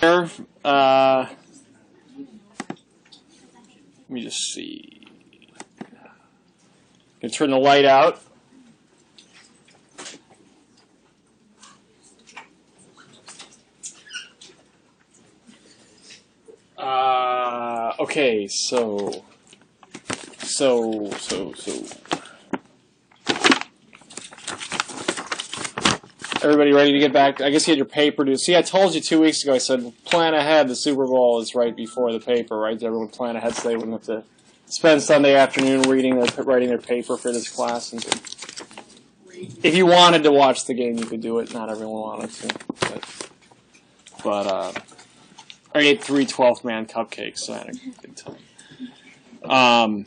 Let me just see. I'm going to turn the light out. Okay, so. Everybody ready to get back? I guess you had your paper due. See, I told you 2 weeks ago, I said, plan ahead. The Super Bowl is right before the paper, right? Everyone plan ahead so they wouldn't have to spend Sunday afternoon writing their paper for this class. And if you wanted to watch the game, you could do it. Not everyone wanted to. But I ate 3 12th-man cupcakes, so I had a good time.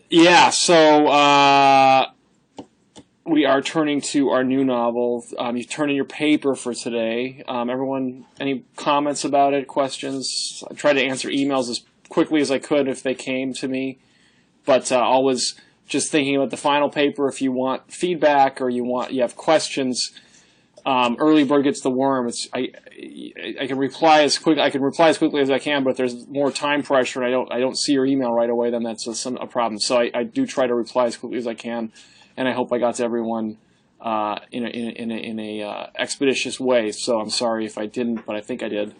Yeah, so we are turning to our new novel. You turn in your paper for today. Everyone, any comments about it, questions? I tried to answer emails as quickly as I could if they came to me, but always just thinking about the final paper. If you want feedback or you have questions, early bird gets the worm. I can reply as quickly as I can, but if there's more time pressure and I don't see your email right away, then that's a problem. So I do try to reply as quickly as I can, and I hope I got to everyone in a expeditious way. So I'm sorry if I didn't, but I think I did.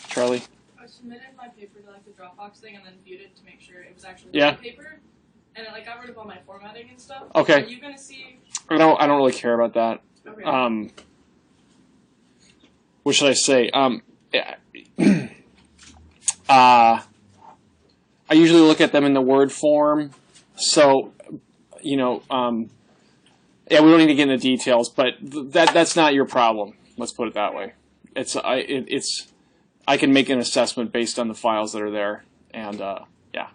Charlie? I submitted my paper to like the Dropbox thing and then viewed it to make sure it was actually my paper, and it got rid of all my formatting and stuff. Okay. Are you gonna see? I don't really care about that. Okay. What should I say? I usually look at them in the Word form, so yeah, we don't need to get into details, but that's not your problem. Let's put it that way. I can make an assessment based on the files that are there, and yeah,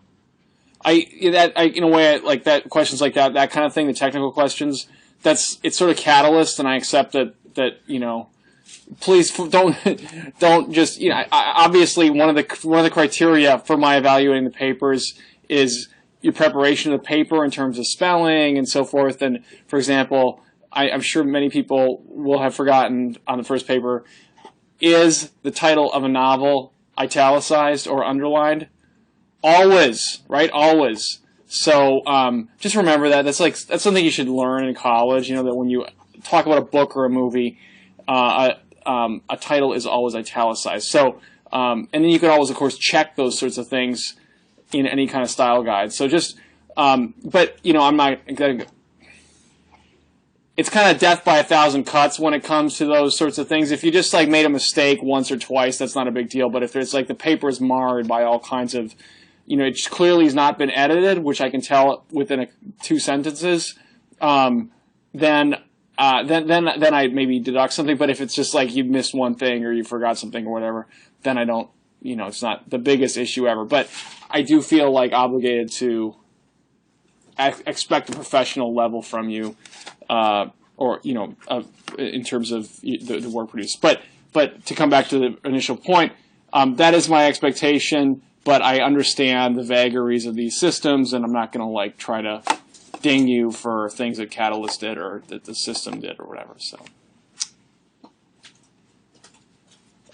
in a way, like that questions like that kind of thing, the technical questions. It's sort of catalyst, and I accept that please don't just obviously one of the criteria for my evaluating the papers is your preparation of the paper in terms of spelling and so forth. And for example, I'm sure many people will have forgotten on the first paper, is the title of a novel italicized or underlined? Always, right? Always. So just remember that. That's something you should learn in college. That when you talk about a book or a movie, a title is always italicized. So, and then you can always, of course, check those sorts of things in any kind of style guide. So just, but I'm not. It's kind of death by a thousand cuts when it comes to those sorts of things. If you just made a mistake once or twice, that's not a big deal. But if it's the paper is marred by all kinds of, it clearly has not been edited, which I can tell within 2 sentences, then I maybe deduct something. But if it's just you missed one thing or you forgot something or whatever, then I don't, it's not the biggest issue ever. But I do feel obligated to expect a professional level from you, or in terms of the work produced. But to come back to the initial point, that is my expectation. But I understand the vagaries of these systems, and I'm not going to try to ding you for things that Catalyst did or that the system did or whatever. So,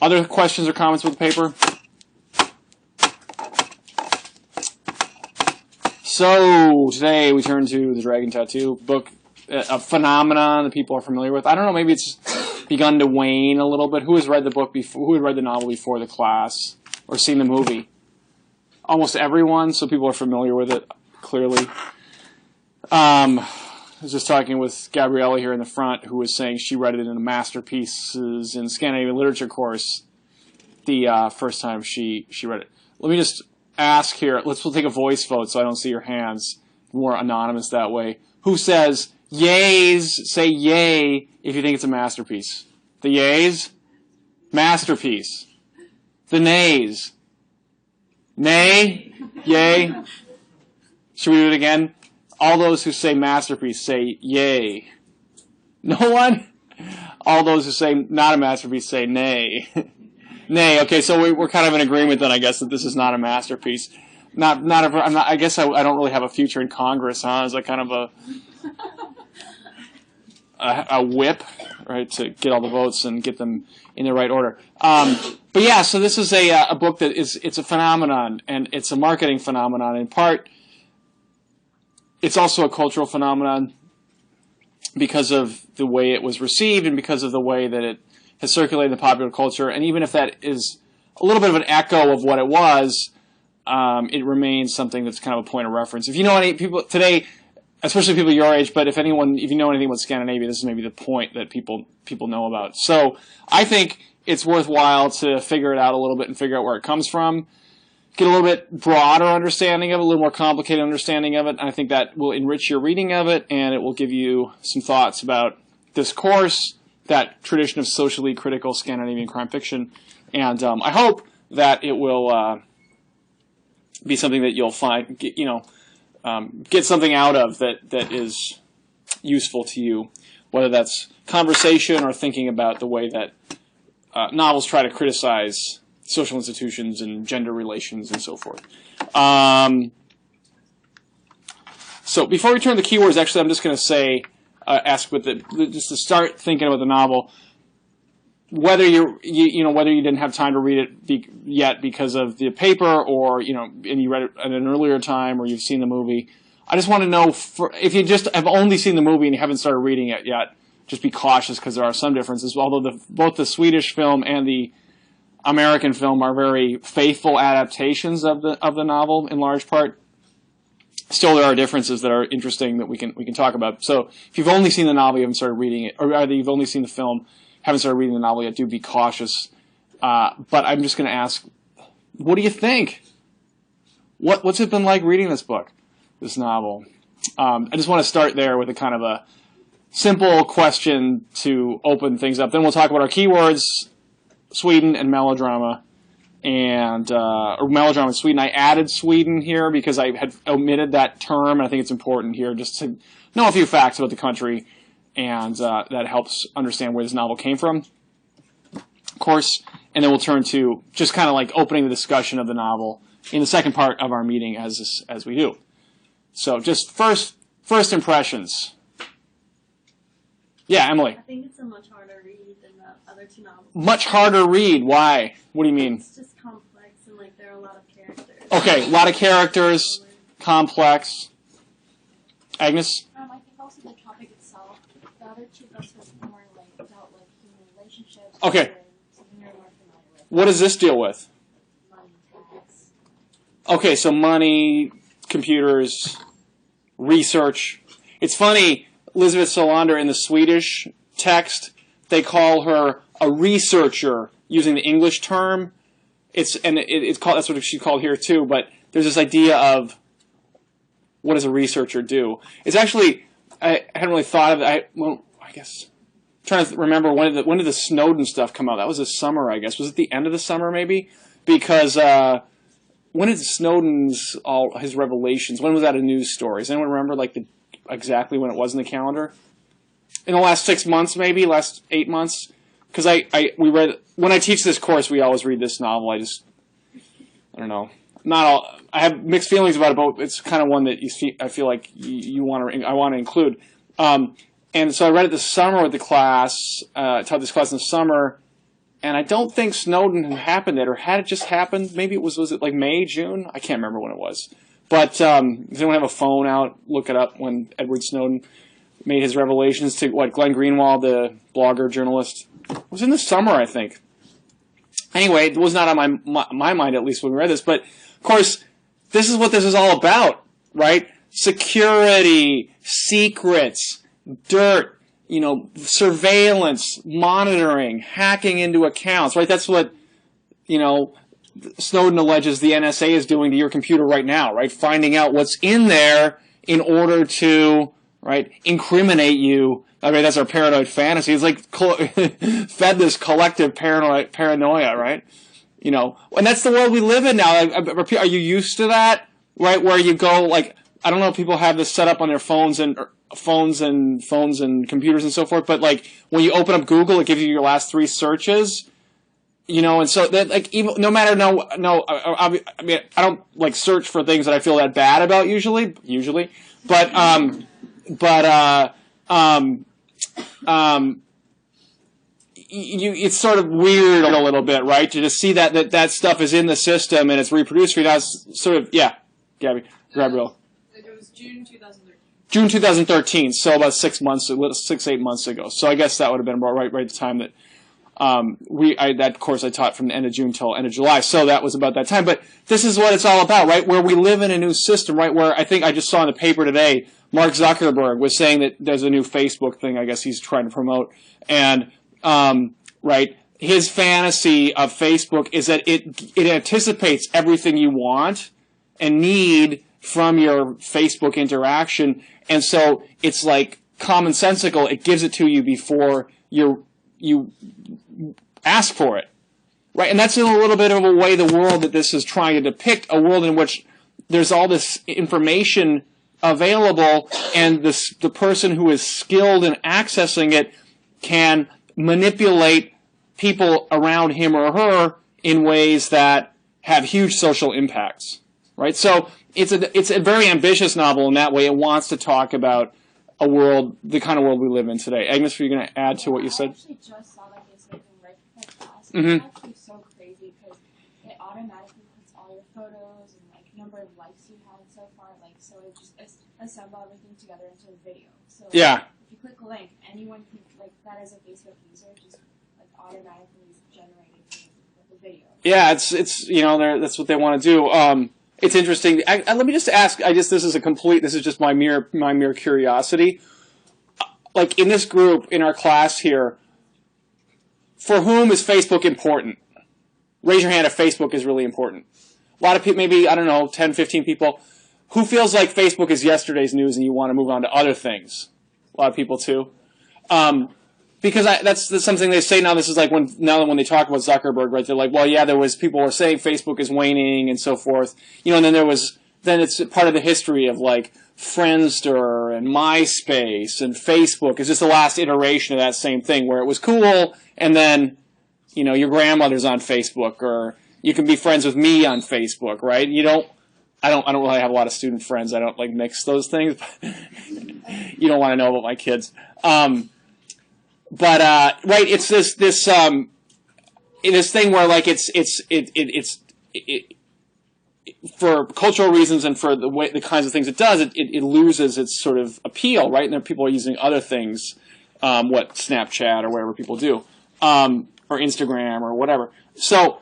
other questions or comments with the paper? So today we turn to the Dragon Tattoo book, a phenomenon that people are familiar with. I don't know, maybe it's begun to wane a little bit. Who has read the book before? Who had read the novel before the class or seen the movie? Almost everyone, so people are familiar with it, clearly. I was just talking with Gabriella here in the front, who was saying she read it in a Masterpieces in Scandinavian Literature course the first time she read it. Let me just ask here, we'll take a voice vote so I don't see your hands, more anonymous that way. Who says yays? Say yay if you think it's a masterpiece. The yays? Masterpiece. The nays? Nay? Yay? Should we do it again? All those who say masterpiece say yay. No one? All those who say not a masterpiece say nay. Nay. Okay, so we're kind of in agreement then, I guess, that this is not a masterpiece. I guess I don't really have a future in Congress, huh? Is that kind of a whip, right, to get all the votes and get them in the right order. But yeah, so this is a book that it's a phenomenon, and it's a marketing phenomenon. In part, it's also a cultural phenomenon because of the way it was received and because of the way that it has circulated in the popular culture. And even if that is a little bit of an echo of what it was, it remains something that's kind of a point of reference. If you know any people today, especially people your age, but if you know anything about Scandinavia, this is maybe the point that people know about. So I think it's worthwhile to figure it out a little bit and figure out where it comes from, get a little bit broader understanding of it, a little more complicated understanding of it, and I think that will enrich your reading of it, and it will give you some thoughts about this course, that tradition of socially critical Scandinavian crime fiction, and I hope that it will be something that you'll find, get something out of that is useful to you, whether that's conversation or thinking about the way that novels try to criticize social institutions and gender relations and so forth. So before we turn to the keywords, actually, I'm just going to say, ask just to start thinking about the novel, whether whether you didn't have time to read it yet because of the paper, or and you read it at an earlier time, or you've seen the movie. I just want to know if you just have only seen the movie and you haven't started reading it yet. Just be cautious because there are some differences. Although both the Swedish film and the American film are very faithful adaptations of the novel in large part, still there are differences that are interesting that we can talk about. So if you've only seen the novel, you haven't started reading it, or either you've only seen the film, haven't started reading the novel yet, do be cautious. But I'm just going to ask, what do you think? What's it been like reading this book, this novel? I just want to start there with a kind of a simple question to open things up. Then we'll talk about our keywords, Sweden and melodrama, and or melodrama in Sweden. I added Sweden here because I had omitted that term, and I think it's important here just to know a few facts about the country, and that helps understand where this novel came from, of course. And then we'll turn to just kind of like opening the discussion of the novel in the second part of our meeting as we do. So just first impressions. Yeah, Emily. I think it's a much harder read than the other two novels. Much harder read? Why? What do you mean? It's just complex and there are a lot of characters. Okay, a lot of characters, complex. Agnes? I think also the topic itself. The other two books are more dealt with human relationships. Okay. Something you're more familiar with. What does this deal with? Money, tax. Okay, so money, computers, research. It's funny, Elizabeth Solander in the Swedish text, they call her a researcher using the English term. It's called, that's what she's called here too, but there's this idea of what does a researcher do? It's actually, I hadn't really thought of it. I guess, I'm trying to remember when did the Snowden stuff come out? That was this summer, I guess. Was it the end of the summer maybe? Because when did Snowden's his revelations? When was that a news story? Does anyone remember exactly when it was in the calendar? In the last 6 months, maybe last 8 months. Because we read, when I teach this course, we always read this novel. I don't know. Not all. I have mixed feelings about it, but it's kind of one that I feel like I want to include. And so I read it this summer with the class. Taught this class in the summer. And I don't think Snowden had happened yet, or had it just happened? Maybe was it like May, June? I can't remember when it was. But does anyone have a phone out? Look it up when Edward Snowden made his revelations to Glenn Greenwald, the blogger, journalist. It was in the summer, I think. Anyway, it was not on my mind, at least when we read this. But, of course, this is what this is all about, right? Security, secrets, dirt, surveillance, monitoring, hacking into accounts, right? That's what, Snowden alleges the NSA is doing to your computer right now, right? Finding out what's in there in order to, right, incriminate you. I mean, that's our paranoid fantasy. It's like fed this collective paranoia, right? And that's the world we live in now. Are you used to that, right? Where you go, I don't know if people have this set up on their phones and computers and so forth, but when you open up Google, it gives you your last 3 searches. And so that even no matter I mean I don't search for things that I feel that bad about usually, but it's sort of weird a little bit, right? To just see that stuff is in the system and it's reproduced for you. Now it's sort of, yeah, Gabby, Gabrielle. It was June 2013. June 2013, so about 8 months ago. So I guess that would have been about right at the time that that course I taught from the end of June till end of July. So that was about that time. But this is what it's all about, right? Where we live in a new system, right? Where I think I just saw in the paper today, Mark Zuckerberg was saying that there's a new Facebook thing I guess he's trying to promote. And, right, his fantasy of Facebook is that it anticipates everything you want and need from your Facebook interaction. And so it's like commonsensical. It gives it to you before you ask for it, right? And that's in a little bit of a way the world that this is trying to depict, a world in which there's all this information available, and the person who is skilled in accessing it can manipulate people around him or her in ways that have huge social impacts, right? So it's a very ambitious novel in that way. It wants to talk about a world, the kind of world we live in today. Agnes, were you going to add to what you said? I actually just saw that this thing right before class. Mhm. It's actually so crazy because it automatically puts all your photos and like number of likes you had so far. Like, so it just assemble everything together into a video. So Yeah. if you click a link, anyone can, like, that as a Facebook user, just like automatically generating the video. Yeah, it's that's what they want to do. It's interesting. Let me just ask. This is just my mere curiosity. Like in this group, in our class here, for whom is Facebook important? Raise your hand if Facebook is really important. A lot of people, maybe, I don't know, 10, 15 people. Who feels like Facebook is yesterday's news and you want to move on to other things? A lot of people too. Because that's something they say now. This is like when they talk about Zuckerberg, right? They're like, well, yeah, people were saying Facebook is waning and so forth, and then it's part of the history of like Friendster and MySpace and Facebook is just the last iteration of that same thing where it was cool, and then your grandmother's on Facebook, or you can be friends with me on Facebook, right? I don't really have a lot of student friends. I don't like mix those things. You don't want to know about my kids. But right, it's this thing where like it's for cultural reasons and for the kinds of things it does, it loses its sort of appeal, right? And then people are using other things, Snapchat or whatever people do, or Instagram or whatever. So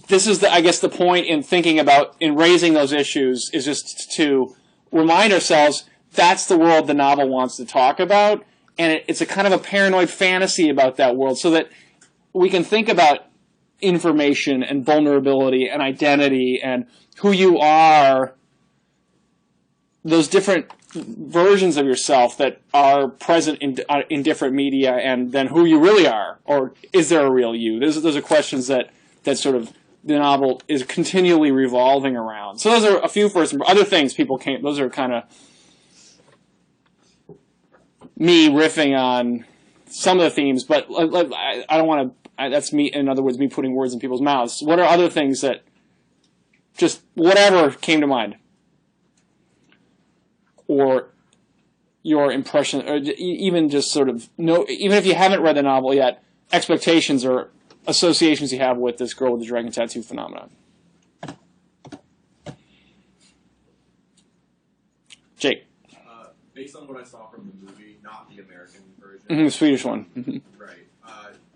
this is I guess the point in thinking about in raising those issues is just to remind ourselves. That's the world the novel wants to talk about, and it's a kind of a paranoid fantasy about that world so that we can think about information and vulnerability and identity and who you are, those different versions of yourself that are present in different media, and then who you really are, or is there a real you? Those are questions that sort of the novel is continually revolving around. So those are a few first. Other things those are kind of me riffing on some of the themes, but I don't want to. That's me. In other words, me putting words in people's mouths. What are other things that just whatever came to mind, or your impression, or even just sort of even if you haven't read the novel yet, expectations or associations you have with this girl with the dragon tattoo phenomenon. Jake. Based on what I saw from the movie, not the American version. The Swedish one. Right.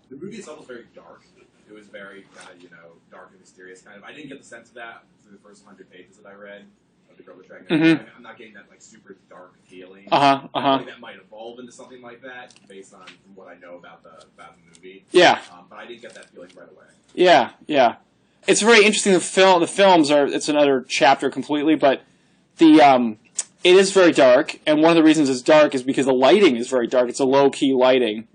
The movie itself was very dark. It was very kind of, dark and mysterious kind of. I didn't get the sense of that through the first 100 pages that I read of The Girl with the Dragon. I'm not getting that, like, super dark feeling. I think that might evolve into something like that based on from what I know about the movie. Yeah. But I didn't get that feeling right away. Yeah, yeah. It's very interesting. The films it's another chapter completely, but it is very dark, and one of the reasons it's dark is because the lighting is very dark. It's a low-key lighting,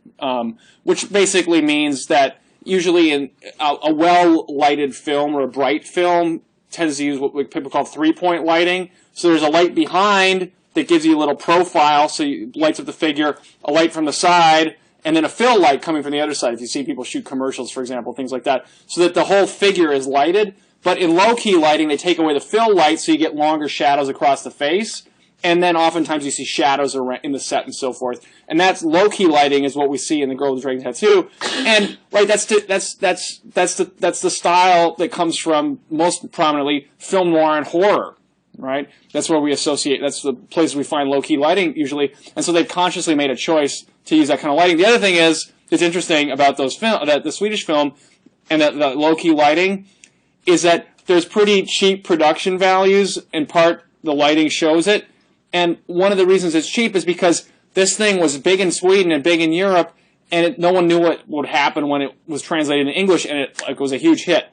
which basically means that usually in a well-lighted film or a bright film tends to use what people call three-point lighting. So there's a light behind that gives you a little profile, so it lights up the figure, a light from the side, and then a fill light coming from the other side. If you see people shoot commercials, for example, things like that, so that the whole figure is lighted. But in low-key lighting, they take away the fill light, so you get longer shadows across the face. and then oftentimes you see shadows in the set and so forth. And that's low-key lighting is what we see in The Girl with the Dragon Tattoo. And right, that's the style that comes from most prominently film noir and horror. Right, that's where we associate. That's the place we find low-key lighting usually. And so they've consciously made a choice to use that kind of lighting. The other thing is, it's interesting about those the Swedish film and the low-key lighting is that there's pretty cheap production values. In part, the lighting shows it. And one of the reasons it's cheap is because this thing was big in Sweden and big in Europe, and no one knew what would happen when it was translated in English, and it was a huge hit.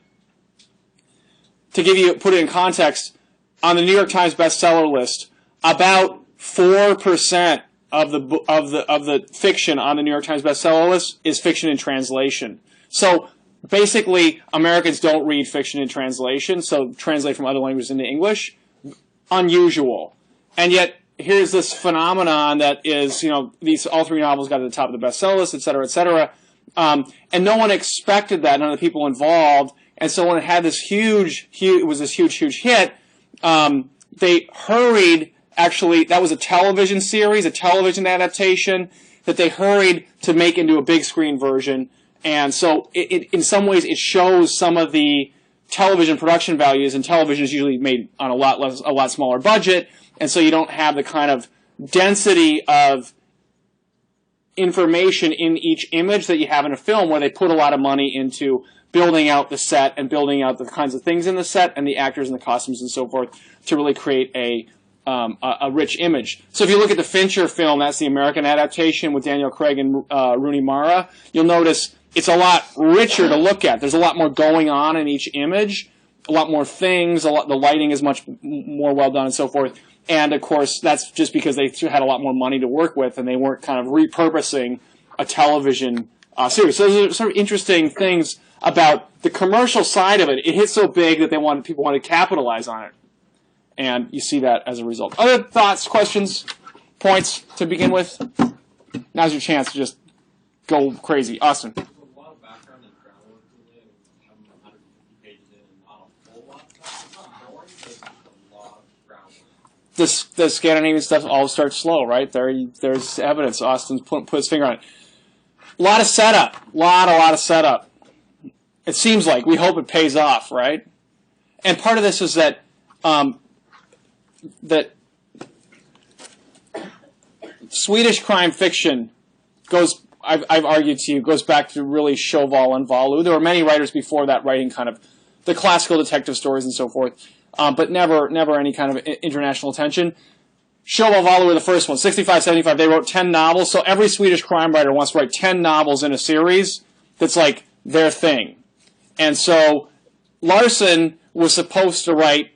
To put it in context, on the New York Times bestseller list, about 4% of the fiction on the New York Times bestseller list is fiction in translation. So basically, Americans don't read fiction in translation, so translate from other languages into English. Unusual. And yet, here's this phenomenon that is, all three novels got to the top of the bestseller list, et cetera, et cetera. And no one expected that, none of the people involved. And so when it had this huge hit, they hurried, actually, that was a television series, a television adaptation, that they hurried to make into a big screen version. And so in some ways it shows some of the television production values, and television is usually made on a lot smaller budget, and so you don't have the kind of density of information in each image that you have in a film where they put a lot of money into building out the set and building out the kinds of things in the set and the actors and the costumes and so forth to really create a rich image. So if you look at the Fincher film, that's the American adaptation with Daniel Craig and Rooney Mara, you'll notice it's a lot richer to look at. There's a lot more going on in each image, a lot more things, the lighting is much more well done and so forth. And, of course, that's just because they had a lot more money to work with and they weren't kind of repurposing a television series. So those are sort of interesting things about the commercial side of it. It hit so big that people wanted to capitalize on it. And you see that as a result. Other thoughts, questions, points to begin with? Now's your chance to just go crazy. Austin. There's a lot of background and groundwork to it. I'm 150 pages in and not a whole lot. It's not boring, but it's a lot of groundwork. The Scandinavian stuff all starts slow, right? There's evidence. Austin put his finger on it. A lot of setup. A lot of setup. It seems like. We hope it pays off, right? And part of this is that that Swedish crime fiction goes, I've argued to you, goes back to really Sjöwall and Wahlöö. There were many writers before that writing kind of the classical detective stories and so forth, but never any kind of international attention. Sjöwall and Wahlöö were the first one, 65, 75. They wrote 10 novels, so every Swedish crime writer wants to write 10 novels in a series that's like their thing. And so Larson was supposed to write,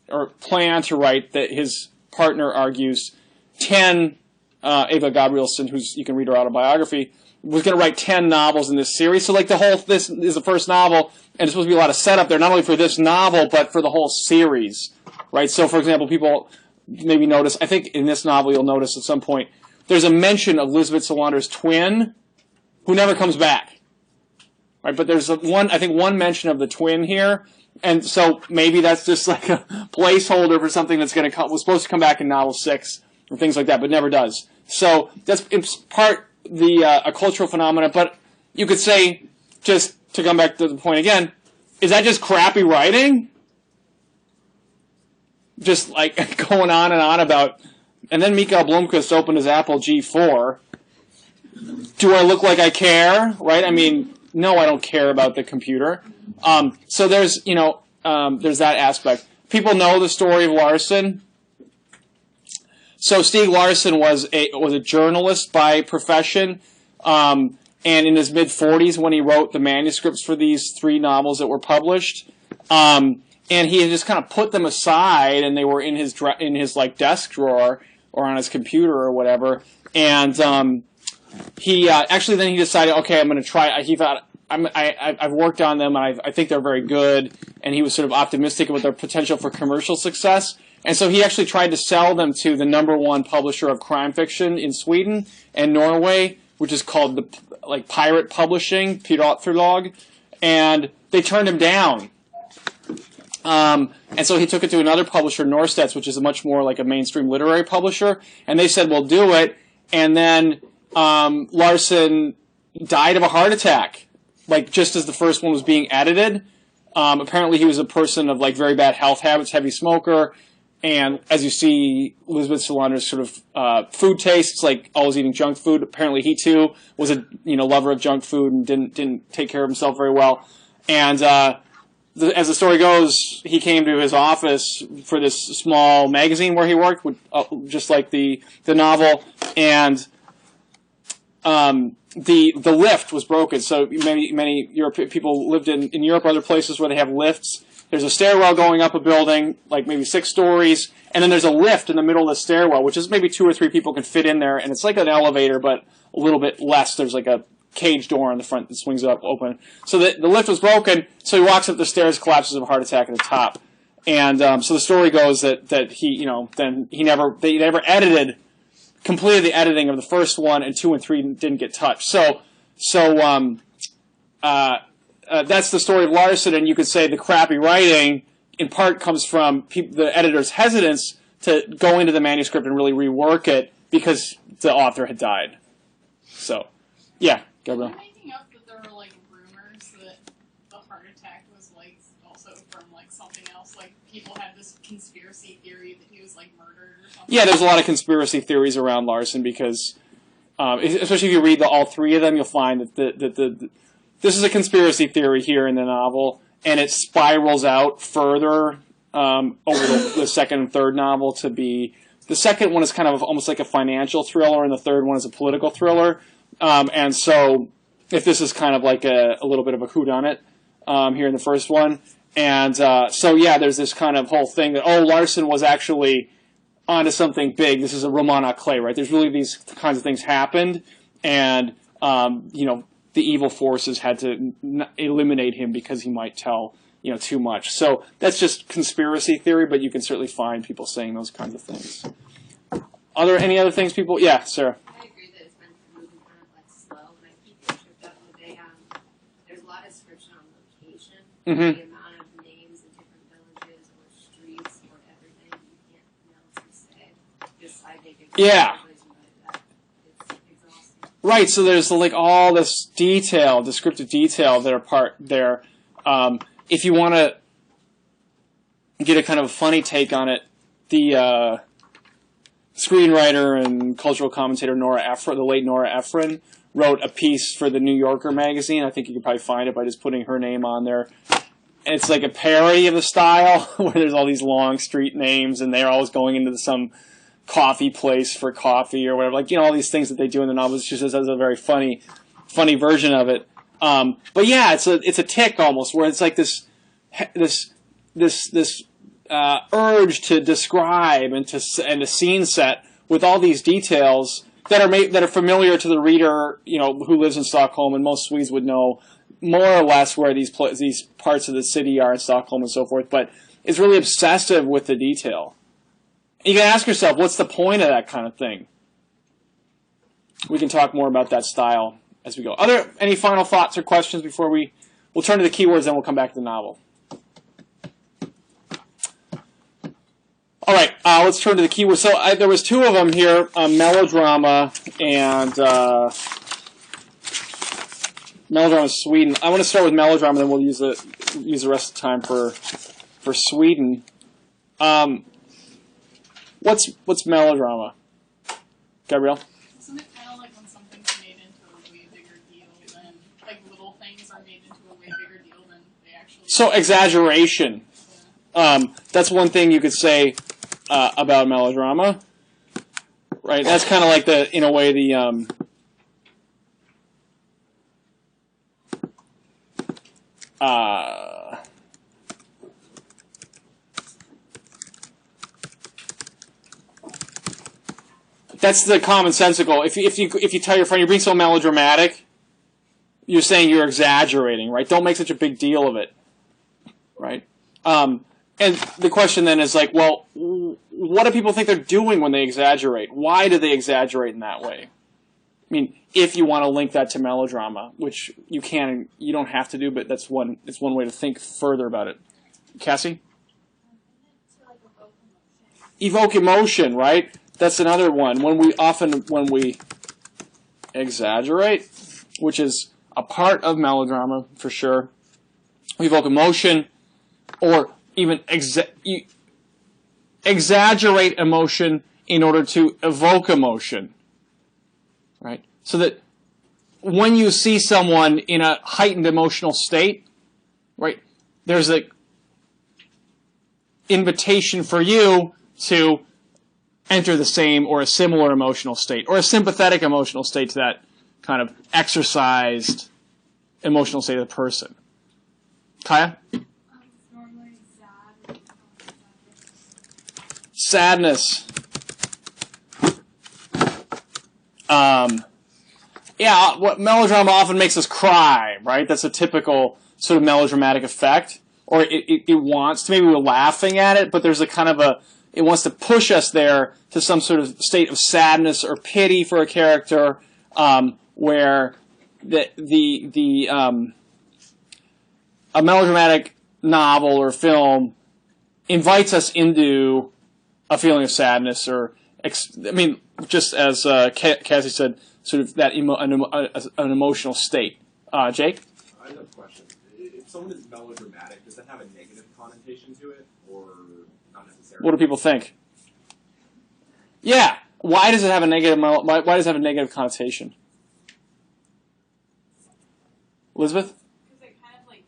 or plan to write, that his partner argues, 10, Eva Gabrielsson, you can read her autobiography, was going to write 10 novels in this series. So like this is the first novel, and there's supposed to be a lot of setup there, not only for this novel, but for the whole series, right? So for example, people maybe notice, I think in this novel you'll notice at some point, there's a mention of Lisbeth Salander's twin, who never comes back. Right, but there's one mention of the twin here, and so maybe that's just like a placeholder for something that's going to was supposed to come back in novel 6 and things like that, but never does. So that's in part a cultural phenomenon, but you could say, just to come back to the point again, is that just crappy writing? Just like going on and on about, and then Mikael Blomkvist opened his Apple G4. Do I look like I care? Right? I mean, no, I don't care about the computer. So there's that aspect. People know the story of Larson. So Stieg Larsson was a journalist by profession, and in his mid-40s when he wrote the manuscripts for these 3 novels that were published, and he had just kind of put them aside, and they were in his like desk drawer or on his computer or whatever, and he actually then he decided, okay, I'm going to try. He thought, I've worked on them, and I think they're very good, and he was sort of optimistic about their potential for commercial success. And so he actually tried to sell them to the #1 publisher of crime fiction in Sweden and Norway, which is called Pirate Publishing, Piratförlag, and they turned him down. And so he took it to another publisher, Norstedts, which is a much more like a mainstream literary publisher, and they said, "We'll do it." And then Larson died of a heart attack, like just as the first one was being edited. Apparently, he was a person of like very bad health habits, heavy smoker, and as you see, Elizabeth Solander's sort of food tastes, like always eating junk food. Apparently, he too was a lover of junk food and didn't take care of himself very well. And as the story goes, he came to his office for this small magazine where he worked, just like the novel, and the lift was broken. So many people lived in Europe or other places where they have lifts. There's a stairwell going up a building, like maybe 6 stories, and then there's a lift in the middle of the stairwell, which is maybe 2 or 3 people can fit in there, and it's like an elevator, but a little bit less. There's like a cage door on the front that swings up open. So the lift was broken, so he walks up the stairs, collapses of a heart attack at the top. And so the story goes that he, then they never completed the editing of the first one, and 2 and 3 didn't get touched. So that's the story of Larson, and you could say the crappy writing in part comes from the editor's hesitance to go into the manuscript and really rework it because the author had died. So, yeah, Gabriel. Am I making up that there were like rumors that the heart attack was like also from like something else? Like people had this conspiracy theory that he was like murdered or something? Yeah, there's a lot of conspiracy theories around Larson because, especially if you read all 3 of them, you'll find that this is a conspiracy theory here in the novel, and it spirals out further over the second and third novel to be... The second one is kind of almost like a financial thriller, and the third one is a political thriller. And so if this is kind of like a little bit of a whodunit here in the first one. And so, yeah, there's this kind of whole thing that, Larson was actually onto something big. This is a roman à clef, right? There's really these kinds of things happened, and, the evil forces had to eliminate him because he might tell, too much. So that's just conspiracy theory, but you can certainly find people saying those kinds of things. Any other things people? Yeah, Sarah. I agree that it's been moving kind of like slow, and I keep getting tripped up when there's a lot of description on location, the amount of names in different villages or streets or everything you can't honestly say. Just I think it's Yeah. It's exhausting. Right, so there's like all this detail, descriptive detail that are part there. If you want to get a kind of a funny take on it, the screenwriter and cultural commentator the late Nora Ephron, wrote a piece for the New Yorker magazine. I think you can probably find it by just putting her name on there. And it's like a parody of the style, where there's all these long street names, and they're always going into some coffee place for coffee or whatever. Like, all these things that they do in the novels. She says that's a very funny version of it. But yeah, it's a tick almost, where it's like this urge to describe and a scene set with all these details that are familiar to the reader, who lives in Stockholm, and most Swedes would know more or less where these parts of the city are in Stockholm and so forth. But it's really obsessive with the detail. You can ask yourself, what's the point of that kind of thing? We can talk more about that style as we go. Any final thoughts or questions before we'll turn to the keywords, then we'll come back to the novel. All right, let's turn to the keywords. So there was 2 of them here, melodrama and melodrama Sweden. I want to start with melodrama, then we'll use the rest of the time for Sweden. What's melodrama? Gabrielle? Isn't it kind of like when something's made into a way bigger deal than, like little things are made into a way bigger deal than they actually So exaggeration. That's one thing you could say about melodrama, right? That's kind of like in a way, that's the commonsensical. If you tell your friend you're being so melodramatic, you're saying you're exaggerating, right? Don't make such a big deal of it, right? And the question then is like, well, what do people think they're doing when they exaggerate? Why do they exaggerate in that way? I mean, if you want to link that to melodrama, which you can, you don't have to do, but it's one way to think further about it. Cassie? evoke emotion, right? That's another one. When we exaggerate, which is a part of melodrama for sure, we evoke emotion, or even exaggerate emotion in order to evoke emotion, right? So that when you see someone in a heightened emotional state, right, there's an invitation for you to enter the same or a similar emotional state, or a sympathetic emotional state to that kind of exercised emotional state of the person. Kaya? Normally sad. Sadness. Yeah, what melodrama often makes us cry, right? That's a typical sort of melodramatic effect. Or it wants to, maybe we're laughing at it, but there's a kind of it wants to push us there to some sort of state of sadness or pity for a character, where a melodramatic novel or film invites us into a feeling of sadness, or just as Cassie said, sort of that an emotional state. Jake? I have a question. If someone is melodramatic, does that have a negative connotation to it, or not necessarily? What do people think? Yeah. Why does it have a negative? Why does it have a negative connotation? Elizabeth? Because it kind of like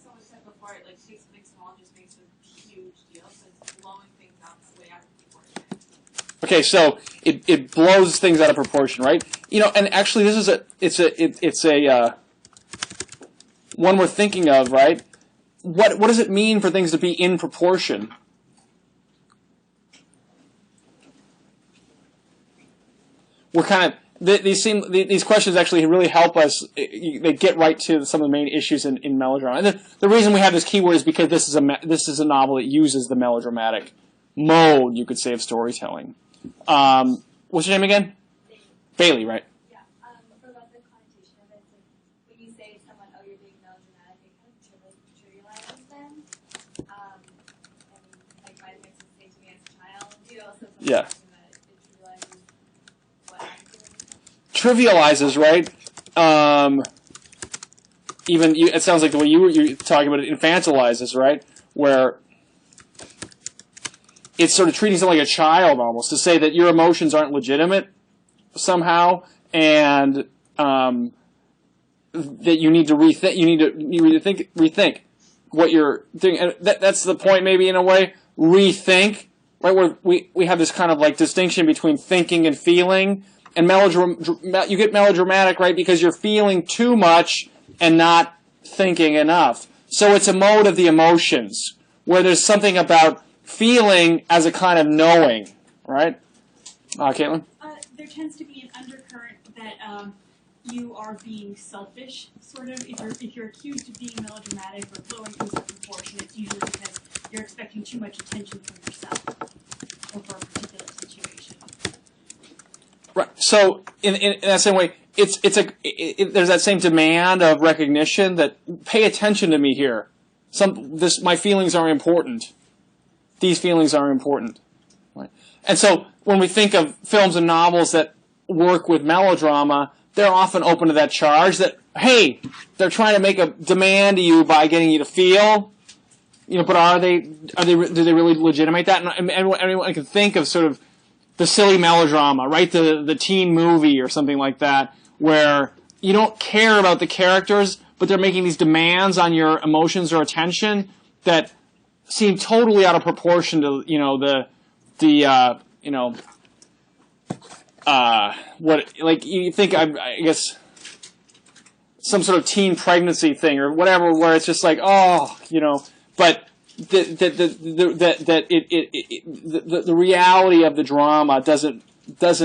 someone said before, it like takes something small and just makes a huge deal, so it's blowing things out way out of proportion. Okay, so it blows things out of proportion, right? And actually, this is it's a one we're thinking of, right? What does it mean for things to be in proportion? We're kind of these questions actually really help us. They get right to some of the main issues in melodrama. And the reason we have this keyword is because this is a novel that uses the melodramatic mode, you could say, of storytelling. What's your name again? Bailey. Bailey, right? Yeah. What about the connotation of it? Like, when you say to someone, "Oh, you're being melodramatic," it kind of trivializes them. And like my makes it say to me as a child, so Yeah. that it trivializes what I'm doing. Trivializes, right? It sounds like the way you're talking about it infantilizes, right? Where it's sort of treating someone like a child almost, to say that your emotions aren't legitimate somehow, and that you need to rethink. You need to rethink what you're doing. And that's the point, maybe, in a way. Rethink, right? Where we have this kind of like distinction between thinking and feeling. And you get melodramatic, right, because you're feeling too much and not thinking enough. So it's a mode of the emotions, where there's something about feeling as a kind of knowing, right? Caitlin? There tends to be an undercurrent that you are being selfish, sort of. If you're accused of being melodramatic or blowing things out of proportion, it's usually because you're expecting too much attention from yourself or for a particular situation. Right. So in that same way, there's that same demand of recognition that pay attention to me here. My feelings are important. These feelings are important. Right. And so when we think of films and novels that work with melodrama, they're often open to that charge that, hey, they're trying to make a demand to you by getting you to feel. But do they really legitimate that? And anyone can think of sort of the silly melodrama, right? The teen movie or something like that, where you don't care about the characters, but they're making these demands on your emotions or attention that seem totally out of proportion to what, like, you think, I guess, some sort of teen pregnancy thing or whatever, where it's just like, but the reality of the drama doesn't as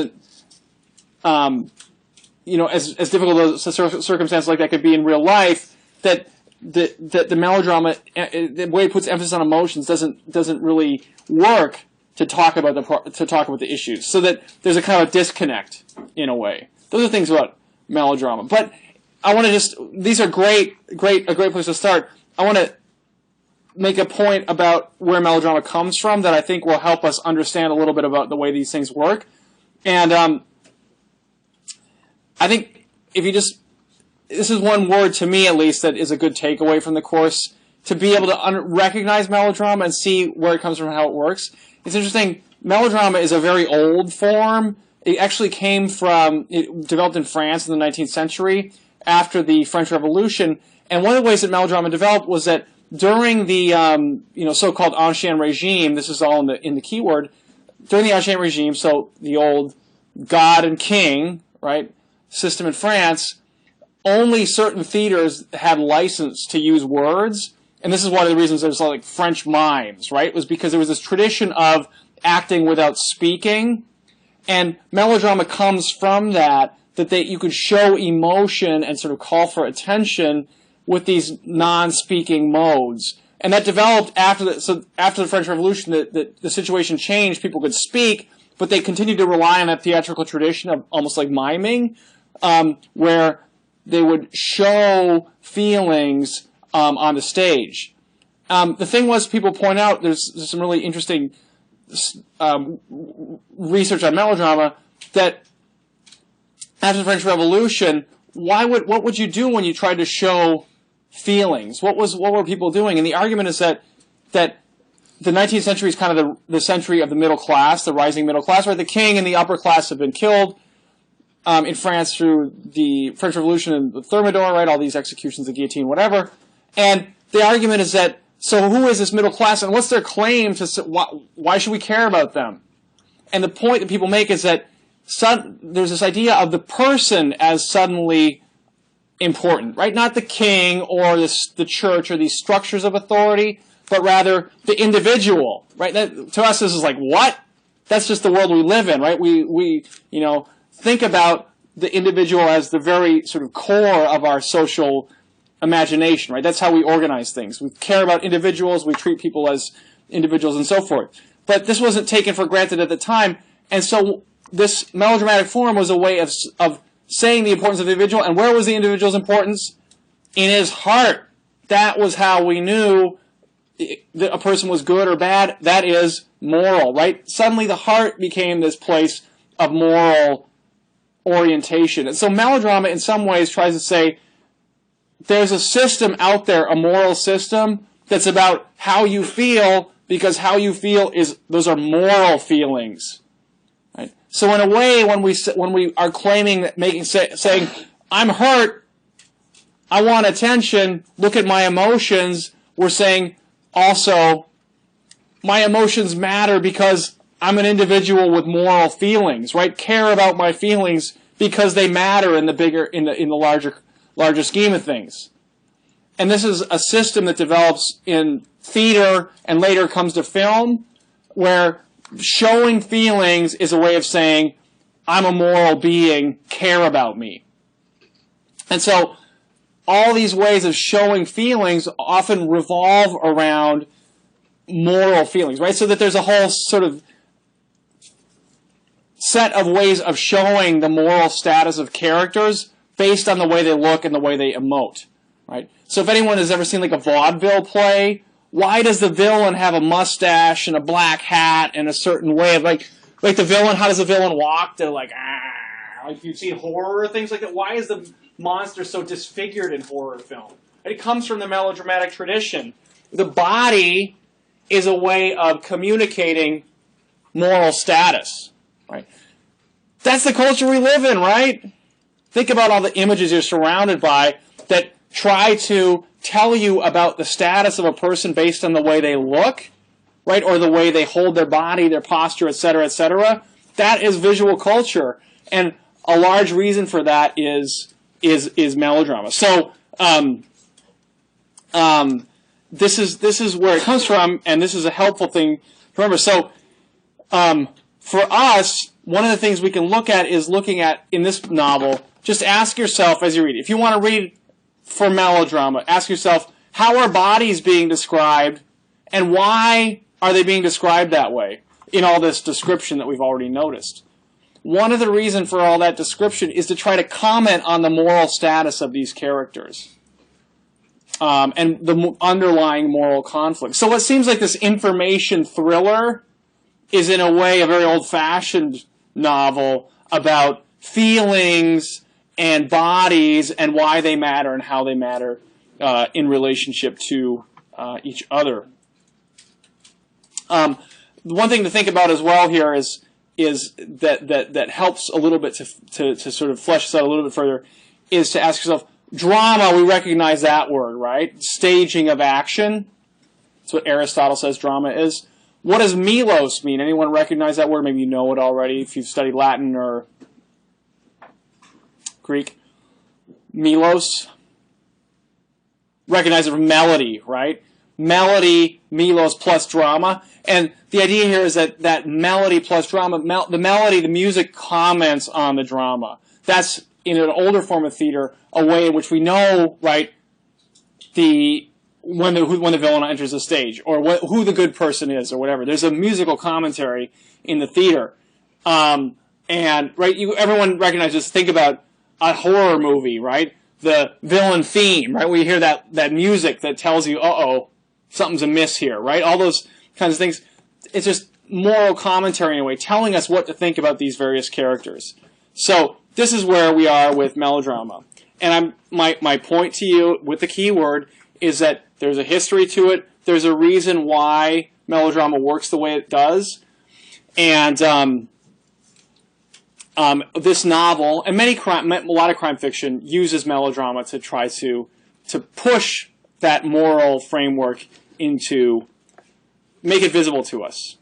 difficult as a circumstance like that could be in real life, that the melodrama, the way it puts emphasis on emotions, doesn't really work to talk about the issues. So that there's a kind of disconnect in a way. Those are things about melodrama. But I want to these are a great place to start. I want to make a point about where melodrama comes from that I think will help us understand a little bit about the way these things work. And I think if you just, this is one word to me at least that is a good takeaway from the course, to be able to recognize melodrama and see where it comes from and how it works. It's interesting, melodrama is a very old form. It actually came from, it developed in France in the 19th century after the French Revolution. And one of the ways that melodrama developed was that during the so-called Ancien Regime, this is all in the keyword, during the Ancien Regime, so the old God and King, right, system in France, only certain theaters had license to use words. And this is one of the reasons there's like French mimes, right? It was because there was this tradition of acting without speaking. And melodrama comes from that you could show emotion and sort of call for attention with these non-speaking modes. And that developed after the French Revolution, the situation changed, people could speak, but they continued to rely on that theatrical tradition of almost like miming, where they would show feelings on the stage. The thing was, people point out, there's some really interesting research on melodrama, that after the French Revolution, what would you do when you tried to show feelings? What were people doing? And the argument is that the 19th century is kind of the century of the middle class, the rising middle class, where the king and the upper class have been killed in France through the French Revolution and the Thermidor, right? All these executions, the guillotine, whatever. And the argument is that, so who is this middle class, and what's their claim to, why should we care about them? And the point that people make is that there's this idea of the person as suddenly important, right? Not the king or the church or these structures of authority, but rather the individual, right? To us, this is like, what? That's just the world we live in, right? We think about the individual as the very sort of core of our social imagination, right? That's how we organize things. We care about individuals, we treat people as individuals and so forth. But this wasn't taken for granted at the time, and so this melodramatic form was a way of saying the importance of the individual. And where was the individual's importance? In his heart. That was how we knew that a person was good or bad. That is moral, right? Suddenly the heart became this place of moral orientation. And so melodrama in some ways tries to say there's a system out there, a moral system, that's about how you feel, because how you feel those are moral feelings. Right? So in a way, when we are claiming, saying, I'm hurt, I want attention, look at my emotions, we're saying also, my emotions matter because I'm an individual with moral feelings, right? Care about my feelings because they matter in the larger scheme of things. And this is a system that develops in theater and later comes to film, where showing feelings is a way of saying, I'm a moral being, care about me. And so all these ways of showing feelings often revolve around moral feelings, right? So that there's a whole sort of set of ways of showing the moral status of characters based on the way they look and the way they emote, right? So if anyone has ever seen like a vaudeville play, why does the villain have a mustache and a black hat and a certain way of like the villain, how does the villain walk? They're like, like you've seen horror, things like that. Why is the monster so disfigured in horror film? It comes from the melodramatic tradition. The body is a way of communicating moral status, right? That's the culture we live in, right? Think about all the images you're surrounded by that try to tell you about the status of a person based on the way they look, right? Or the way they hold their body, their posture, etc., etc. That is visual culture. And a large reason for that is melodrama. So this is where it comes from, and this is a helpful thing to remember. So for us, one of the things we can look at is looking at, in this novel, just ask yourself as you read it. If you want to read for melodrama, ask yourself, how are bodies being described, and why are they being described that way in all this description that we've already noticed? One of the reasons for all that description is to try to comment on the moral status of these characters. and the underlying moral conflict. So it seems like this information thriller is in a way a very old-fashioned novel about feelings and bodies and why they matter and how they matter in relationship to each other. One thing to think about as well here is that helps a little bit to sort of flesh this out a little bit further, is to ask yourself, drama, we recognize that word, right? Staging of action. That's what Aristotle says drama is. What does melos mean? Anyone recognize that word? Maybe you know it already if you've studied Latin or Greek. Melos. Recognize it from melody, right? Melody, melos plus drama. And the idea here is that melody plus drama, the melody, the music comments on the drama. That's, in an older form of theater, a way in which we know, right, when the villain enters the stage, or who the good person is, or whatever. There's a musical commentary in the theater. And, right, everyone recognizes, think about a horror movie, right? The villain theme, right? Where you hear that music that tells you, uh-oh, something's amiss here, right? All those kinds of things. It's just moral commentary in a way, telling us what to think about these various characters. So this is where we are with melodrama. And my point to you with the key word is that there's a history to it. There's a reason why melodrama works the way it does. And this novel, and a lot of crime fiction, uses melodrama to try to push that moral framework make it visible to us.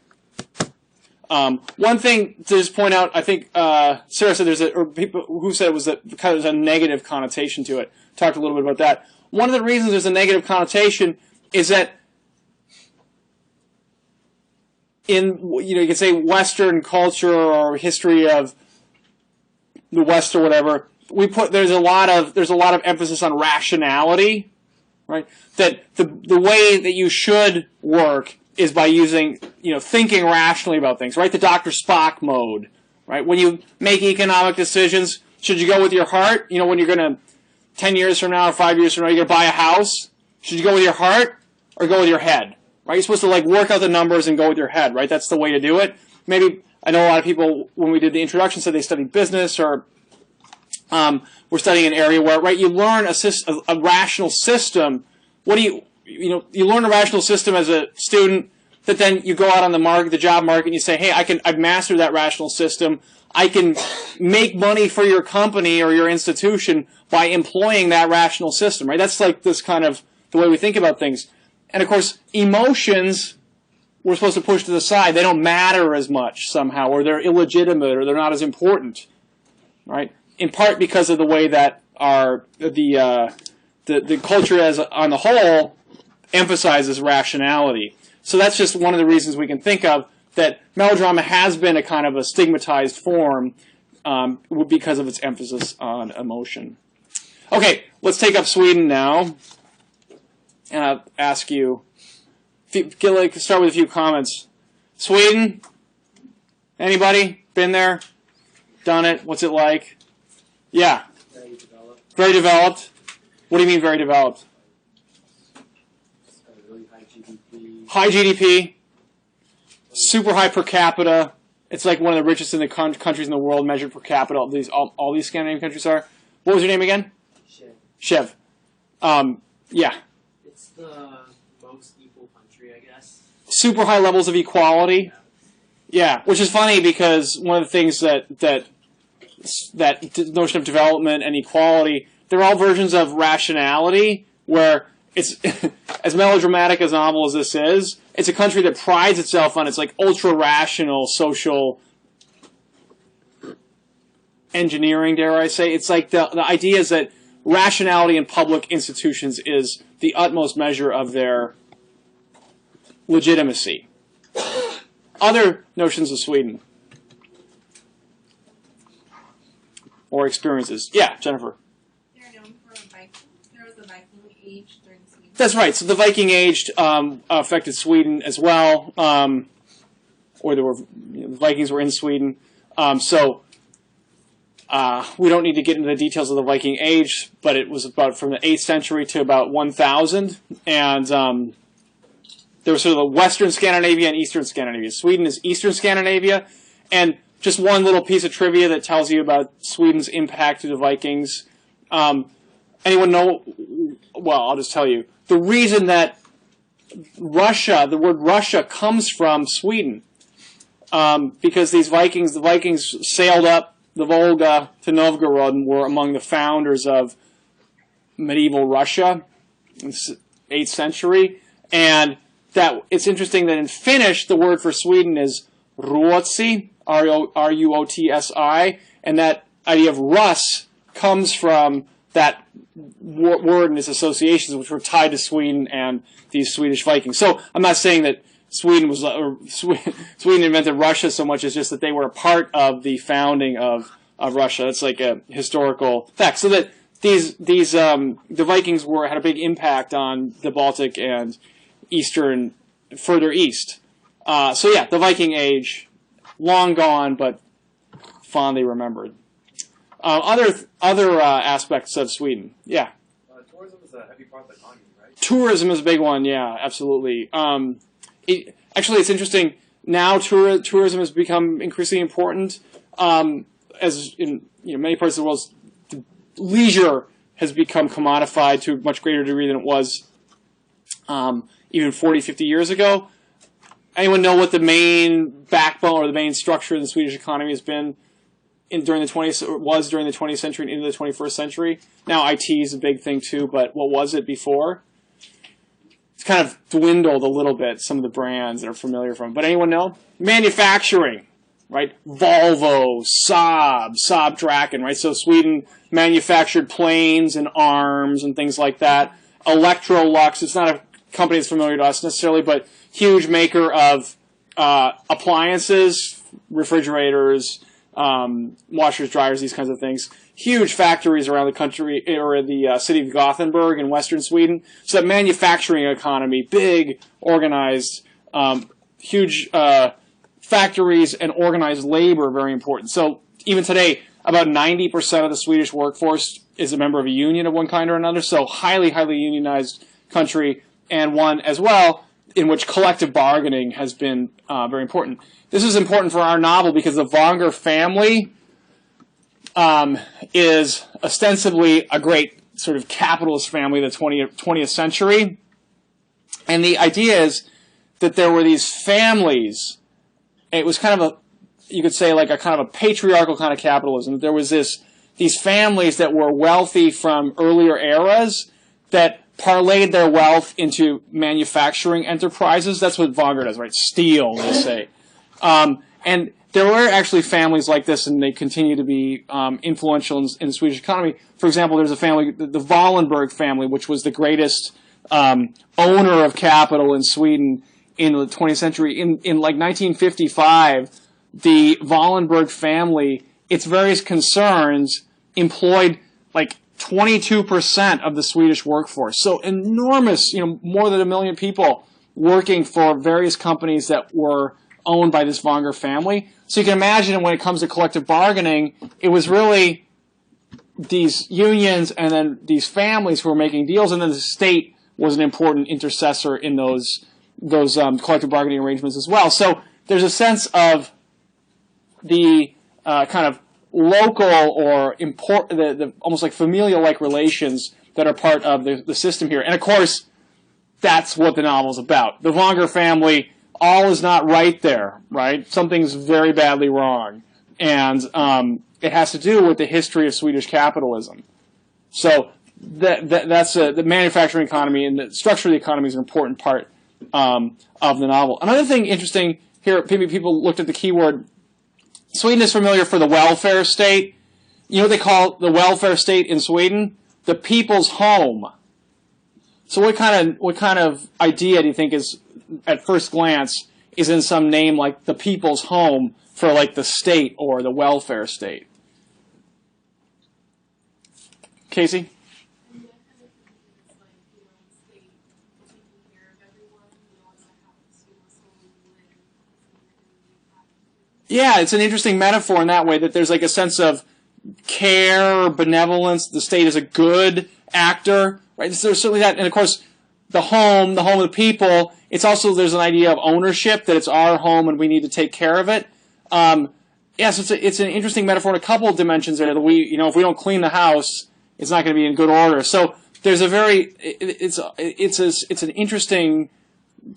One thing to just point out, I think Sarah said or people who said it was kind of a negative connotation to it. Talked a little bit about that. One of the reasons there's a negative connotation is that you can say Western culture or history of the West or whatever, there's a lot of emphasis on rationality, right? That the way that you should work is by using, thinking rationally about things, right? The Dr. Spock mode, right? When you make economic decisions, should you go with your heart? When you're going to, 10 years from now or 5 years from now, you're going to buy a house. Should you go with your heart or go with your head, right? You're supposed to work out the numbers and go with your head, right? That's the way to do it. Maybe, I know a lot of people, when we did the introduction, said they studied business or we're studying an area where, right, you learn a rational system. You learn a rational system as a student, that then you go out on the job market, and you say, hey, I've mastered that rational system. I can make money for your company or your institution by employing that rational system, right? That's this kind of the way we think about things. And of course, emotions we're supposed to push to the side. They don't matter as much somehow, or they're illegitimate, or they're not as important, right? In part because of the way that the culture as on the whole emphasizes rationality. So that's just one of the reasons we can think of that melodrama has been a kind of a stigmatized form because of its emphasis on emotion. Okay, let's take up Sweden now. And I'll ask you, start with a few comments. Sweden? Anybody? Been there? Done it? What's it like? Yeah. Very developed. Very developed? What do you mean very developed? Really high GDP. High GDP, super high per capita. It's like one of the richest in the countries in the world measured per capita. All these Scandinavian countries are. What was your name again? Chev. Yeah. It's the most equal country, I guess. Super high levels of equality. Yeah, which is funny because one of the things that notion of development and equality, they're all versions of rationality, where it's as melodramatic as novel as this is, it's a country that prides itself on its ultra-rational social engineering, dare I say. It's the idea is that rationality in public institutions is the utmost measure of their legitimacy. Other notions of Sweden or experiences. Yeah, Jennifer. They're known for Viking. There was a Viking age during Sweden. That's right. So the Viking age affected Sweden as well, or the Vikings were in Sweden. So We don't need to get into the details of the Viking Age, but it was about from the 8th century to about 1000, and there was sort of the Western Scandinavia and Eastern Scandinavia. Sweden is Eastern Scandinavia, and just one little piece of trivia that tells you about Sweden's impact to the Vikings. Anyone know? Well, I'll just tell you. The reason that Russia, the word Russia, comes from Sweden, because the Vikings sailed up the Volga to Novgorod and were among the founders of medieval Russia in the 8th century. And that it's interesting that in Finnish, the word for Sweden is Ruotsi, R-U-O-T-S-I, and that idea of Rus comes from that word and its associations, which were tied to Sweden and these Swedish Vikings. So I'm not saying that Sweden invented Russia so much as just that they were a part of the founding of Russia. That's like a historical fact. So that the Vikings had a big impact on the Baltic and further east. So yeah, the Viking Age, long gone but fondly remembered. Other aspects of Sweden, yeah. Tourism is a heavy part of the economy, right? Tourism is a big one, yeah, absolutely. Actually, it's interesting. Now, tourism has become increasingly important. As in many parts of the world, leisure has become commodified to a much greater degree than it was even 40, 50 years ago. Anyone know what the main backbone or the main structure of the Swedish economy has been during the 20th century and into the 21st century? Now, IT is a big thing too, but what was it before? It's kind of dwindled a little bit, some of the brands that are familiar from. But anyone know? Manufacturing, right? Volvo, Saab Draken, right? So Sweden manufactured planes and arms and things like that. Electrolux, it's not a company that's familiar to us necessarily, but huge maker of appliances, refrigerators, washers, dryers, these kinds of things. Huge factories around the country, or the city of Gothenburg in western Sweden. So that manufacturing economy, big, organized, huge factories and organized labor, very important. So even today, about 90% of the Swedish workforce is a member of a union of one kind or another. So highly, highly unionized country, and one as well in which collective bargaining has been very important. This is important for our novel because the Wonger family is ostensibly a great sort of capitalist family of the 20th century. And the idea is that there were these families. It was kind of you could say like a kind of a patriarchal kind of capitalism. There was these families that were wealthy from earlier eras that parlayed their wealth into manufacturing enterprises. That's what Wonger does, right? Steel, they say. And there were actually families like this, and they continue to be influential in the Swedish economy. For example, there's a family, the Wallenberg family, which was the greatest owner of capital in Sweden in the 20th century. In like 1955, the Wallenberg family, its various concerns, employed like 22% of the Swedish workforce. So enormous, more than 1 million people working for various companies that were owned by this Wonger family. So you can imagine when it comes to collective bargaining, it was really these unions and then these families who were making deals, and then the state was an important intercessor in those collective bargaining arrangements as well. So there's a sense of the kind of local or the almost like familial-like relations that are part of the system here. And of course, that's what the novel's about. The Wonger family, all is not right there, right? Something's very badly wrong. And it has to do with the history of Swedish capitalism. So that's the manufacturing economy and the structure of the economy is an important part of the novel. Another thing interesting here, maybe people looked at the keyword. Sweden is familiar for the welfare state. You know what they call the welfare state in Sweden? The people's home. So what kind of idea do you think is, at first glance, is in some name like the people's home for like the state or the welfare state? Casey? Yeah, it's an interesting metaphor in that way, that there's like a sense of care or benevolence. The state is a good actor, right? So there's certainly that. And, of course, the home of the people, it's also, there's an idea of ownership, that it's our home and we need to take care of it. So it's an interesting metaphor in a couple of dimensions there that if we don't clean the house, it's not going to be in good order. So there's it's an interesting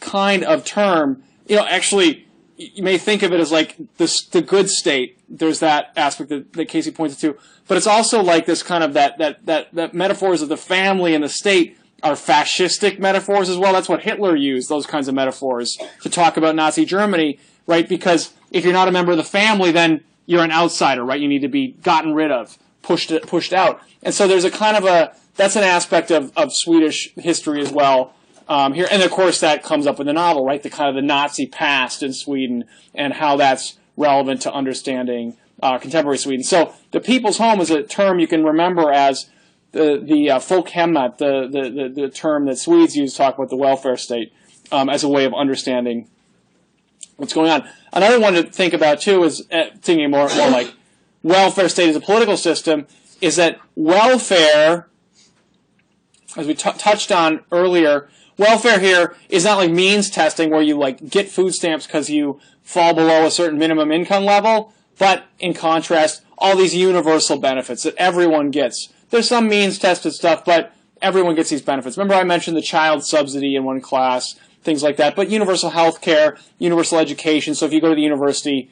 kind of term. Actually, you may think of it as like the good state. There's that aspect that Casey pointed to, but it's also like this kind of that metaphors of the family and the state are fascistic metaphors as well. That's what Hitler used, those kinds of metaphors, to talk about Nazi Germany, right? Because if you're not a member of the family, then you're an outsider, right? You need to be gotten rid of, pushed out. And so there's a kind of that's an aspect of Swedish history as well here. And of course that comes up in the novel, right? The kind of the Nazi past in Sweden and how that's relevant to understanding contemporary Sweden. So the people's home is a term you can remember as the folkhemmet, the term that Swedes use to talk about the welfare state as a way of understanding what's going on. Another one to think about too is thinking more like welfare state as a political system, is that welfare, as we touched on earlier, welfare here is not like means testing where you like get food stamps because you fall below a certain minimum income level, but in contrast, all these universal benefits that everyone gets. There's some means-tested stuff, but everyone gets these benefits. Remember I mentioned the child subsidy in one class, things like that. But universal health care, universal education. So if you go to the university,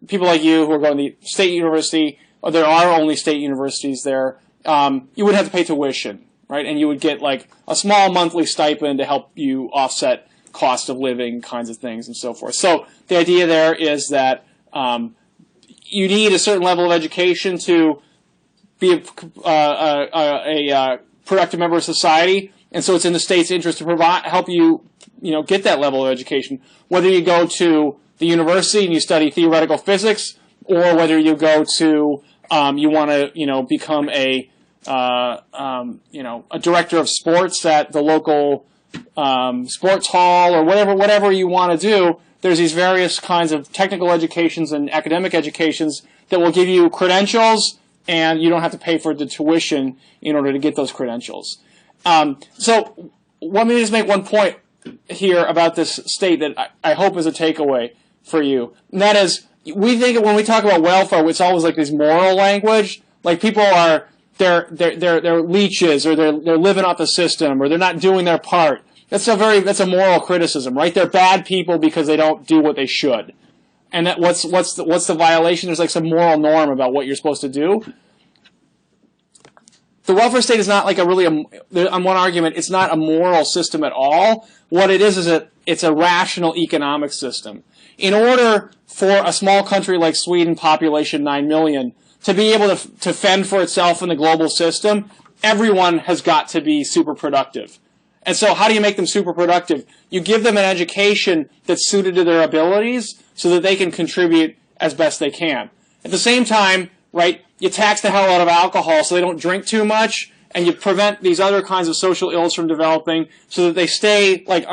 people like you who are going to the state university, or there are only state universities there, you would have to pay tuition, right? And you would get like a small monthly stipend to help you offset cost of living kinds of things and so forth. So the idea there is that you need a certain level of education to be a productive member of society, and so it's in the state's interest to help you, get that level of education. Whether you go to the university and you study theoretical physics, or whether you go to you want to become a director of sports at the local sports hall, or whatever you want to do. There's these various kinds of technical educations and academic educations that will give you credentials, and you don't have to pay for the tuition in order to get those credentials. So let me just make one point here about this state that I hope is a takeaway for you. And that is, we think when we talk about welfare, it's always like this moral language. Like people are, they're leeches, or they're living off the system, or they're not doing their part. That's a moral criticism, right? They're bad people because they don't do what they should. And that what's the violation? There's like some moral norm about what you're supposed to do. The welfare state is not like on one argument, it's not a moral system at all. What it is it's a rational economic system. In order for a small country like Sweden, population 9 million, to be able to fend for itself in the global system, everyone has got to be super productive. And so how do you make them super productive? You give them an education that's suited to their abilities so that they can contribute as best they can. At the same time, right, you tax the hell out of alcohol so they don't drink too much, and you prevent these other kinds of social ills from developing so that they stay like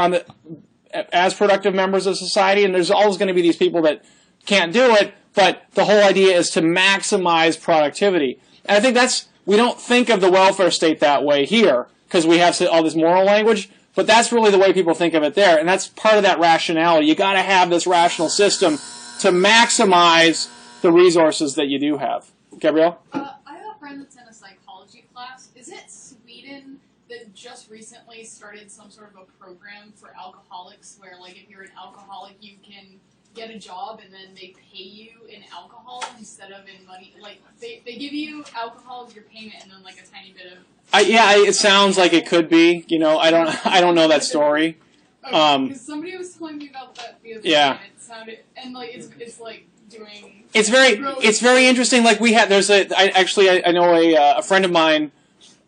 as productive members of society. And there's always going to be these people that can't do it, but the whole idea is to maximize productivity. And I think we don't think of the welfare state that way here, because we have all this moral language, but that's really the way people think of it there, and that's part of that rationality. You got to have this rational system to maximize the resources that you do have. Gabrielle? I have a friend that's in a psychology class. Is it Sweden that just recently started some sort of a program for alcoholics where, like, if you're an alcoholic, you can get a job and then they pay you in alcohol instead of in money? Like, they give you alcohol as your payment and then, like, a tiny bit of... it sounds like it could be. I don't know that story. Because somebody was telling me about that the other day, and it sounded... And, like, it's like doing... It's very interesting. Like, I know a friend of mine,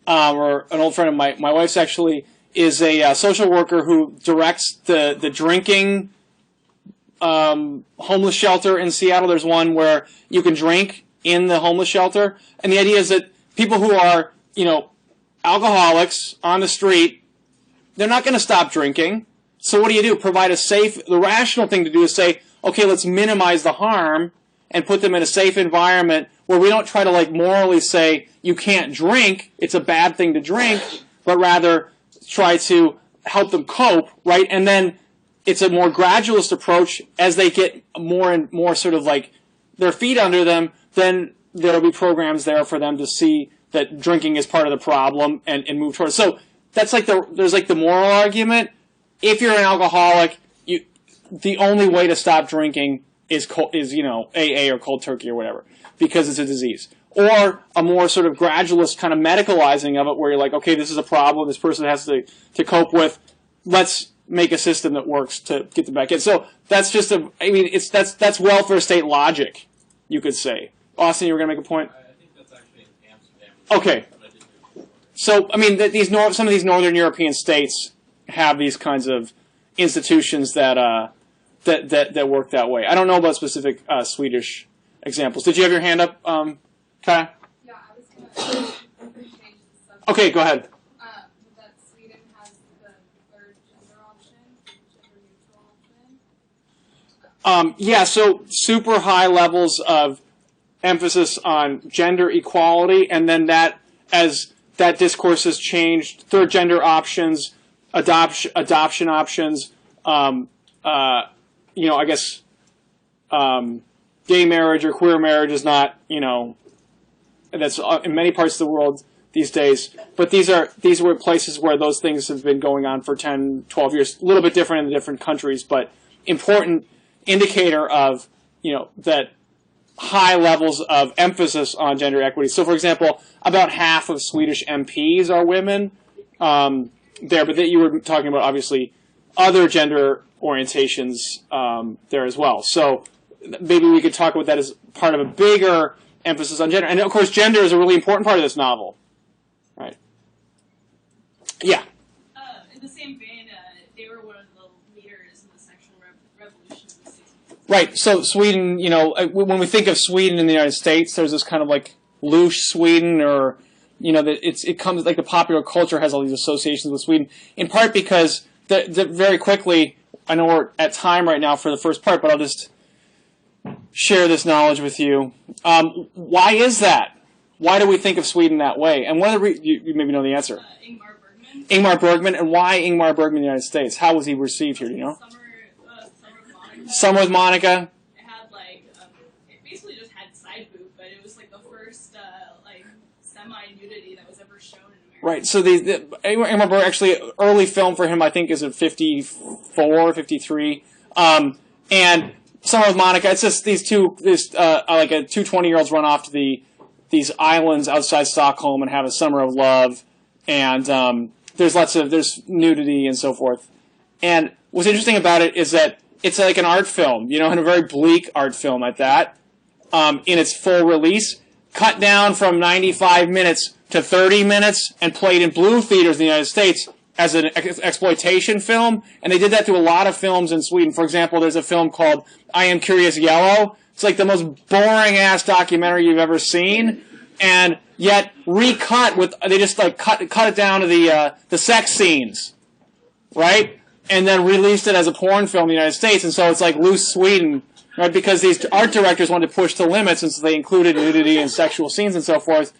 or an old friend of my wife's actually, is a social worker who directs the drinking homeless shelter in Seattle. There's one where you can drink in the homeless shelter. And the idea is that people who are, alcoholics on the street, they're not going to stop drinking. So what do? Provide the rational thing to do is say, okay, let's minimize the harm, and put them in a safe environment where we don't try to like morally say you can't drink, it's a bad thing to drink, but rather try to help them cope, right? And then it's a more gradualist approach. As they get more and more sort of like their feet under them, then there'll be programs there for them to see that drinking is part of the problem and move towards. So that's like there's like the moral argument. If you're an alcoholic, the only way to stop drinking is AA or cold turkey or whatever, because it's a disease. Or a more sort of gradualist kind of medicalizing of it, where you're like, okay, this is a problem this person has to cope with. Let's make a system that works to get them back in. So that's just that's welfare state logic, you could say. Austin, you were going to make a point? I think that's actually in Amsterdam. Okay. So, I mean, some of these northern European states have these kinds of institutions that work that way. I don't know about specific Swedish examples. Did you have your hand up, Kaya? Yeah, I was going to change the subject. Okay, go ahead. That Sweden has the third gender option, gender neutral option. Yeah, so super high levels of emphasis on gender equality, and then that, as that discourse has changed, third gender options, adoption options, I guess gay marriage or queer marriage is not, that's in many parts of the world these days. But these were places where those things have been going on for 10, 12 years. A little bit different in the different countries, but important indicator of, that high levels of emphasis on gender equity. So, for example, about half of Swedish MPs are women there, but that you were talking about, obviously, other gender orientations there as well. So maybe we could talk about that as part of a bigger emphasis on gender. And, of course, gender is a really important part of this novel. Right? Yeah. In the same vein, they were one of the leaders in the sexual revolution of the 60s. Right. So Sweden, when we think of Sweden in the United States, there's this kind of like loose Sweden, or that it comes like the popular culture has all these associations with Sweden, in part because very quickly, I know we're at time right now for the first part, but I'll just share this knowledge with you. Why is that? Why do we think of Sweden that way? And one of the you maybe know the answer. Ingmar Bergman. Ingmar Bergman, and why Ingmar Bergman in the United States? How was he received here? Do you know? Summer with Monica. It had it basically just had side boob, but it was like the first semi-nudity that was ever shown in America. Right. So Ingmar Bergman, actually, early film for him, I think, is in 54, 53. And Summer with Monica, it's just these two 20-year-olds run off to these islands outside Stockholm and have a summer of love, and there's nudity and so forth. And what's interesting about it is that it's like an art film, and a very bleak art film at that, in its full release, cut down from 95 minutes to 30 minutes and played in blue theaters in the United States as an exploitation film, and they did that to a lot of films in Sweden. For example, there's a film called I Am Curious Yellow. It's like the most boring-ass documentary you've ever seen, and yet recut they just cut it down to the sex scenes, right? And then released it as a porn film in the United States, and so it's like loose Sweden, right? Because these art directors wanted to push the limits, and so they included nudity and sexual scenes and so forth.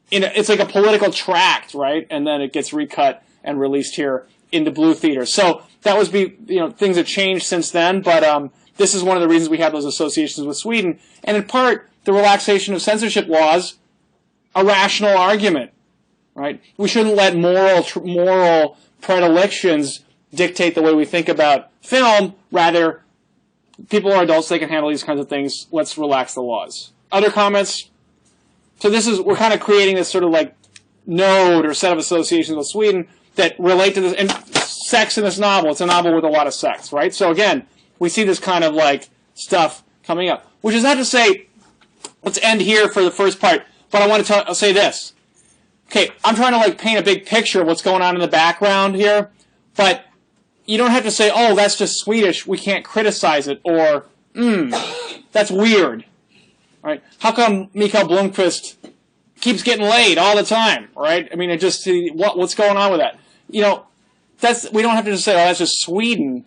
It's like a political tract, right? And then it gets recut and released here into blue theaters. So that was things have changed since then, but this is one of the reasons we have those associations with Sweden. And in part, the relaxation of censorship laws, a rational argument, right? We shouldn't let moral predilections dictate the way we think about film. Rather, people are adults, they can handle these kinds of things. Let's relax the laws. Other comments? So we're kind of creating this sort of like node or set of associations with Sweden that relate to this, and sex in this novel. It's a novel with a lot of sex, right? So again, we see this kind of like stuff coming up. Which is not to say, let's end here for the first part, but I want to say this. Okay, I'm trying to paint a big picture of what's going on in the background here, but you don't have to say, oh, that's just Swedish, we can't criticize it, or, that's weird, right? How come Mikael Blomkvist keeps getting laid all the time, right? I mean, what's going on with that? We don't have to just say, oh, that's just Sweden.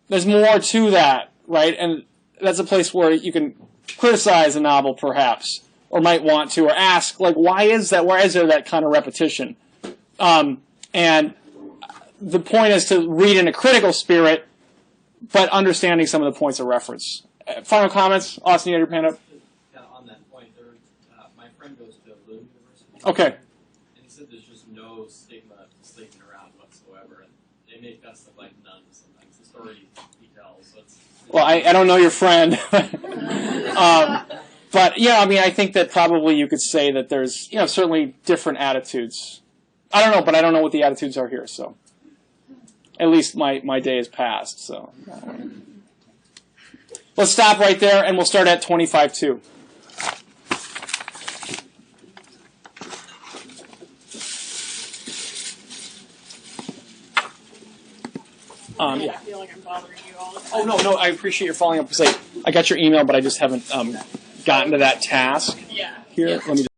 There's more to that, right? And that's a place where you can criticize a novel, perhaps, or might want to, or ask, like, why is that? Why is there that kind of repetition? And the point is to read in a critical spirit, but understanding some of the points of reference. Final comments? Austin, you had your hand up? Kind of on that point, my friend goes to Lund University. Okay. And he said there's just no stigma sleeping around whatsoever. And they make us look like nuns sometimes. The story he tells. So well, I don't know your friend. But, yeah, I mean, I think that probably you could say that there's, certainly different attitudes. I don't know, but I don't know what the attitudes are here, so. At least my day is past, so. Let's stop right there, and we'll start at 25-2. Yeah. I feel like I'm bothering you all the time. Oh, no, I appreciate your following up, because I got your email, but I just haven't gotten to that task Yeah. here. Let me